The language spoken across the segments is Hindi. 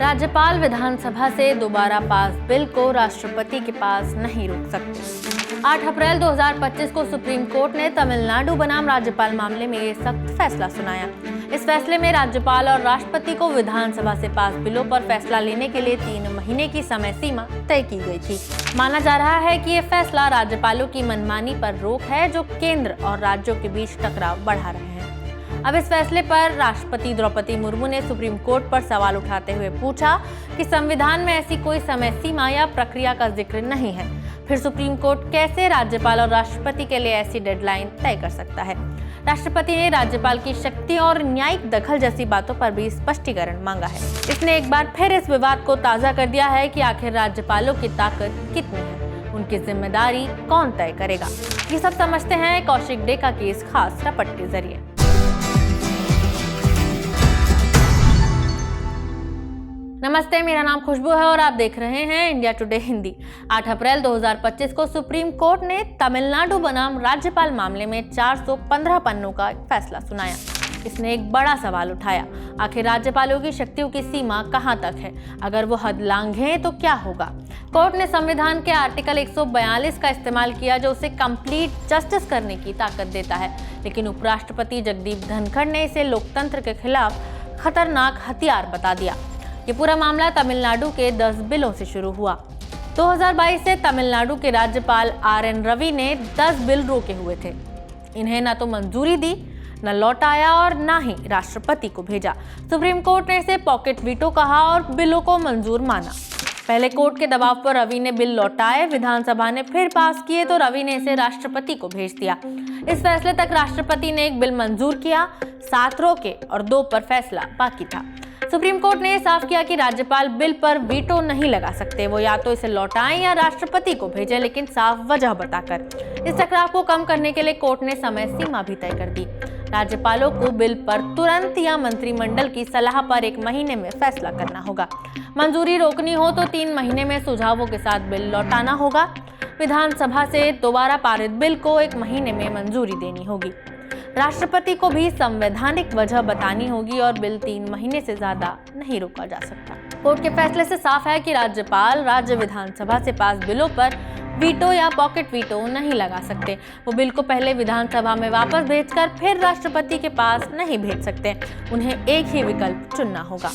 राज्यपाल विधानसभा से दोबारा पास बिल को राष्ट्रपति के पास नहीं रोक सकते। 8 अप्रैल 2025 को सुप्रीम कोर्ट ने तमिलनाडु बनाम राज्यपाल मामले में ये सख्त फैसला सुनाया। इस फैसले में राज्यपाल और राष्ट्रपति को विधानसभा से पास बिलों पर फैसला लेने के लिए 3 महीने की समय सीमा तय की गई थी। माना जा रहा है कि ये फैसला राज्यपालों की मनमानी पर रोक है, जो केंद्र और राज्यों के बीच टकराव बढ़ा रहे हैं। अब इस फैसले पर राष्ट्रपति द्रौपदी मुर्मू ने सुप्रीम कोर्ट पर सवाल उठाते हुए पूछा कि संविधान में ऐसी कोई समय सीमा या प्रक्रिया का जिक्र नहीं है, फिर सुप्रीम कोर्ट कैसे राज्यपाल और राष्ट्रपति के लिए ऐसी डेडलाइन तय कर सकता है। राष्ट्रपति ने राज्यपाल की शक्ति और न्यायिक दखल जैसी बातों पर भी स्पष्टीकरण मांगा है। इसने एक बार फिर इस विवाद को ताजा कर दिया है कि आखिर राज्यपालों की ताकत कितनी है, उनकी जिम्मेदारी कौन तय करेगा। ये सब समझते हैं कौशिक डेका की इस खास रपट के जरिए। नमस्ते, मेरा नाम खुशबू है और आप देख रहे हैं इंडिया टुडे हिंदी। 8 अप्रैल 2025 को सुप्रीम कोर्ट ने तमिलनाडु बनाम राज्यपाल मामले में 415 पन्नों का एक फैसला सुनाया। इसने एक बड़ा सवाल उठाया, आखिर राज्यपालों की शक्तियों की सीमा कहां तक है? अगर वो हद लांघें तो क्या होगा? कोर्ट ने संविधान के आर्टिकल 142 का इस्तेमाल किया, जो उसे कंप्लीट जस्टिस करने की ताकत देता है, लेकिन उपराष्ट्रपति जगदीप धनखड़ ने इसे लोकतंत्र के खिलाफ खतरनाक हथियार बता दिया। ये पूरा मामला तमिलनाडु के 10 बिलों से शुरू हुआ। 2022 से तमिलनाडु के राज्यपाल RN रवि ने 10 बिल रोके हुए थे। इन्हें ना तो मंजूरी दी, न लौटाया और ना ही राष्ट्रपति को भेजा। सुप्रीम कोर्ट ने इसे पॉकेट वीटो कहा और बिलों को मंजूर माना। पहले कोर्ट के दबाव पर रवि ने बिल लौटाए, विधानसभा ने फिर पास किए तो रवि ने इसे राष्ट्रपति को भेज दिया। इस फैसले तक राष्ट्रपति ने 1 बिल मंजूर किया, 7 रोके और 2 पर फैसला बाकी था। सुप्रीम कोर्ट ने साफ किया कि राज्यपाल बिल पर वीटो नहीं लगा सकते। वो या तो इसे लौटाएं या राष्ट्रपति को भेजें, लेकिन साफ वजह बताकर। इस टकराव को कम करने के लिए कोर्ट ने समय सीमा भी तय कर दी। राज्यपालों को बिल पर तुरंत या मंत्रिमंडल की सलाह पर 1 महीने में फैसला करना होगा। मंजूरी रोकनी हो तो 3 महीने में सुझावों के साथ बिल लौटाना होगा। विधानसभा से दोबारा पारित बिल को 1 महीने में मंजूरी देनी होगी। राष्ट्रपति को भी संवैधानिक वजह बतानी होगी और बिल 3 महीने से ज्यादा नहीं रोका जा सकता। कोर्ट के फैसले से साफ है कि राज्यपाल राज्य विधानसभा से पास बिलों पर वीटो या पॉकेट वीटो नहीं लगा सकते। वो बिल को पहले विधानसभा में वापस भेजकर फिर राष्ट्रपति के पास नहीं भेज सकते। उन्हें एक ही विकल्प चुनना होगा।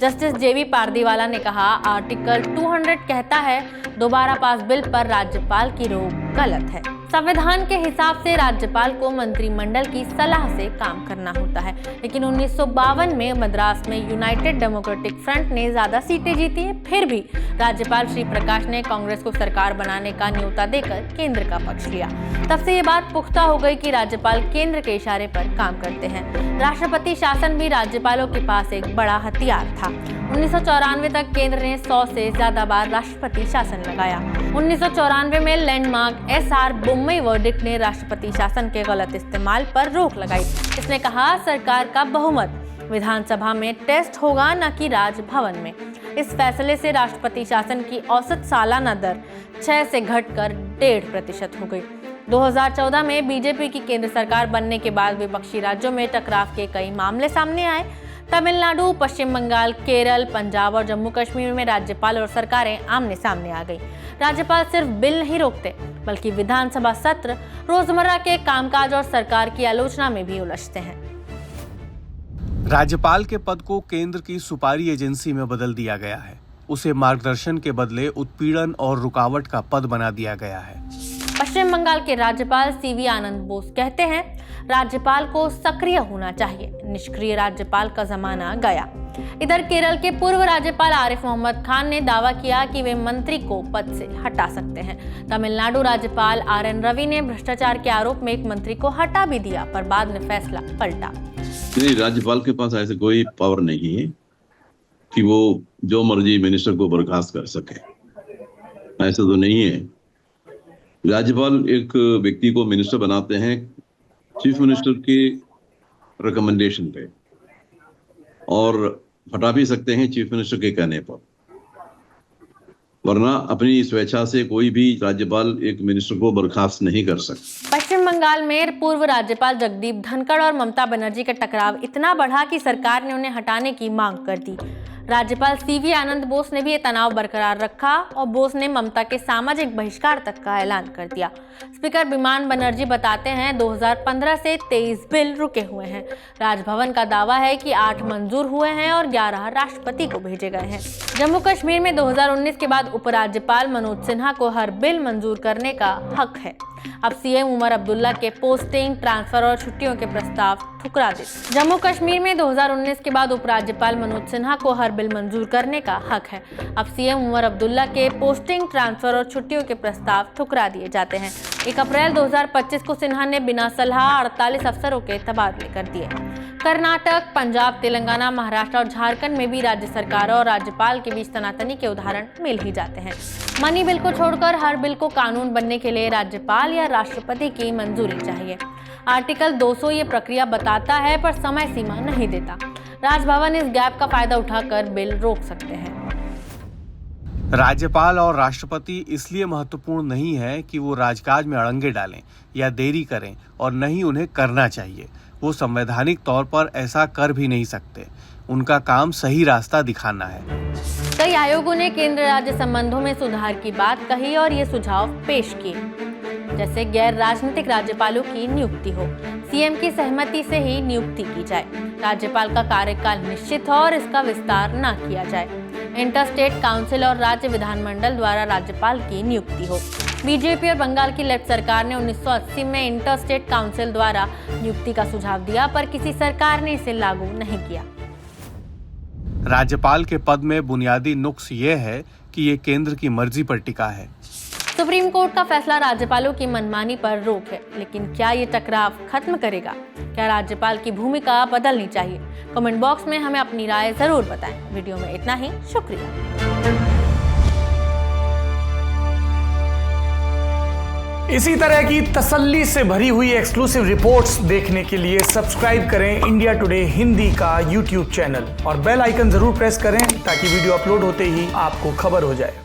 जस्टिस JV पारदीवाला ने कहा, आर्टिकल 200 कहता है दोबारा पास बिल पर राज्यपाल की रोक गलत है। संविधान के हिसाब से राज्यपाल को मंत्रिमंडल की सलाह से काम करना होता है, लेकिन 1952 में मद्रास में यूनाइटेड डेमोक्रेटिक फ्रंट ने ज्यादा सीटें जीती हैं। फिर भी राज्यपाल श्री प्रकाश ने कांग्रेस को सरकार बनाने का न्योता देकर केंद्र का पक्ष लिया। तब से ये बात पुख्ता हो गई कि राज्यपाल केंद्र के इशारे पर काम करते हैं। राष्ट्रपति शासन भी राज्यपालों के पास एक बड़ा हथियार था। 1994 तक केंद्र ने 100 से ज्यादा बार राष्ट्रपति शासन लगाया। 1994 में लैंडमार्क SR बोम्मई वर्डिक्ट ने राष्ट्रपति शासन के गलत इस्तेमाल पर रोक लगाई। इसने कहा, सरकार का बहुमत विधानसभा में टेस्ट होगा, न कि राजभवन में। इस फैसले से राष्ट्रपति शासन की औसत सालाना दर 6 से घटकर 1.5% हो गई। 2014 में बीजेपी की केंद्र सरकार बनने के बाद विपक्षी राज्यों में टकराव के कई मामले सामने आए। तमिलनाडु, पश्चिम बंगाल, केरल, पंजाब और जम्मू कश्मीर में राज्यपाल और सरकारें आमने सामने आ गई। राज्यपाल सिर्फ बिल नहीं रोकते, बल्कि विधानसभा सत्र, रोजमर्रा के कामकाज और सरकार की आलोचना में भी उलझते हैं। राज्यपाल के पद को केंद्र की सुपारी एजेंसी में बदल दिया गया है। उसे मार्गदर्शन के बदले उत्पीड़न और रुकावट का पद बना दिया गया है। पश्चिम बंगाल के राज्यपाल CV आनंद बोस कहते हैं, राज्यपाल को सक्रिय होना चाहिए, निष्क्रिय राज्यपाल का जमाना गया। इधर केरल के पूर्व राज्यपाल आरिफ मोहम्मद खान ने दावा किया कि वे मंत्री को पद से हटा सकते हैं। तमिलनाडु राज्यपाल RN रवि ने भ्रष्टाचार के आरोप में एक मंत्री को हटा भी दिया, पर बाद में फैसला पलटा। नहीं, राज्यपाल के पास ऐसे कोई पावर नहीं है कि वो जो मर्जी मिनिस्टर को बर्खास्त कर सके। ऐसा तो नहीं है। राज्यपाल एक व्यक्ति को मिनिस्टर बनाते हैं चीफ मिनिस्टर की रिकमेंडेशन पे, और हटा भी सकते हैं चीफ मिनिस्टर के कहने पर, वरना अपनी स्वेच्छा से कोई भी राज्यपाल एक मिनिस्टर को बर्खास्त नहीं कर सकता। पश्चिम बंगाल में पूर्व राज्यपाल जगदीप धनखड़ और ममता बनर्जी का टकराव इतना बढ़ा कि सरकार ने उन्हें हटाने की मांग कर दी। राज्यपाल सीवी आनंद बोस ने भी ये तनाव बरकरार रखा और बोस ने ममता के सामाजिक बहिष्कार तक का ऐलान कर दिया। स्पीकर बिमान बनर्जी बताते हैं 2015 से 23 बिल रुके हुए हैं। राजभवन का दावा है कि 8 मंजूर हुए हैं और 11 राष्ट्रपति को भेजे गए हैं। जम्मू कश्मीर में 2019 के बाद उपराज्यपाल मनोज सिन्हा को हर बिल मंजूर करने का हक है। अब सीएम उमर अब्दुल्ला के पोस्टिंग, ट्रांसफर और छुट्टियों के प्रस्ताव ठुकरा दे। जम्मू कश्मीर में 2019 के बाद उपराज्यपाल मनोज सिन्हा को हर बिल मंजूर करने का हक है। अब सीएम उमर अब्दुल्ला के पोस्टिंग, ट्रांसफर और छुट्टियों के प्रस्ताव ठुकरा दिए जाते हैं। 1 अप्रैल 2025 को सिन्हा ने बिना सलाह 48 अफसरों के तबादले कर दिए। कर्नाटक, पंजाब, तेलंगाना, महाराष्ट्र और झारखंड में भी राज्य सरकारों और राज्यपाल के बीच तनातनी के उदाहरण मिल ही जाते हैं। मनी बिल को छोड़कर हर बिल को कानून बनने के लिए राज्यपाल या राष्ट्रपति की मंजूरी चाहिए। आर्टिकल 200 ये प्रक्रिया बताता है पर समय सीमा नहीं देता। राजभवन इस गैप का फायदा उठाकर बिल रोक सकते हैं। राज्यपाल और राष्ट्रपति इसलिए महत्वपूर्ण नहीं है कि वो राजकाज में अड़ंगे डालें या देरी करें, और न ही उन्हें करना चाहिए। वो संवैधानिक तौर पर ऐसा कर भी नहीं सकते। उनका काम सही रास्ता दिखाना है। कई आयोगों ने केंद्र राज्य संबंधों में सुधार की बात कही और ये सुझाव पेश किए, जैसे गैर राजनीतिक राज्यपालों की नियुक्ति हो, सीएम की सहमति से ही नियुक्ति की जाए, राज्यपाल का कार्यकाल निश्चित हो और इसका विस्तार न किया जाए, इंटर स्टेट काउंसिल और राज्य विधानमंडल द्वारा राज्यपाल की नियुक्ति हो। बीजेपी और बंगाल की लेफ्ट सरकार ने 1980 में इंटर स्टेट काउंसिल द्वारा नियुक्ति का सुझाव दिया, पर किसी सरकार ने इसे लागू नहीं किया। राज्यपाल के पद में बुनियादी नुक्स ये है कि ये केंद्र की मर्जी पर टिका है। सुप्रीम कोर्ट का फैसला राज्यपालों की मनमानी पर रोक है, लेकिन क्या ये टकराव खत्म करेगा? क्या राज्यपाल की भूमिका बदलनी चाहिए? कमेंट बॉक्स में हमें अपनी राय जरूर बताएं। वीडियो में इतना ही, शुक्रिया। इसी तरह की तसल्ली से भरी हुई एक्सक्लूसिव रिपोर्ट्स देखने के लिए सब्सक्राइब करें इंडिया टुडे हिंदी का यूट्यूब चैनल और बेल आइकन जरूर प्रेस करें ताकि वीडियो अपलोड होते ही आपको खबर हो जाए।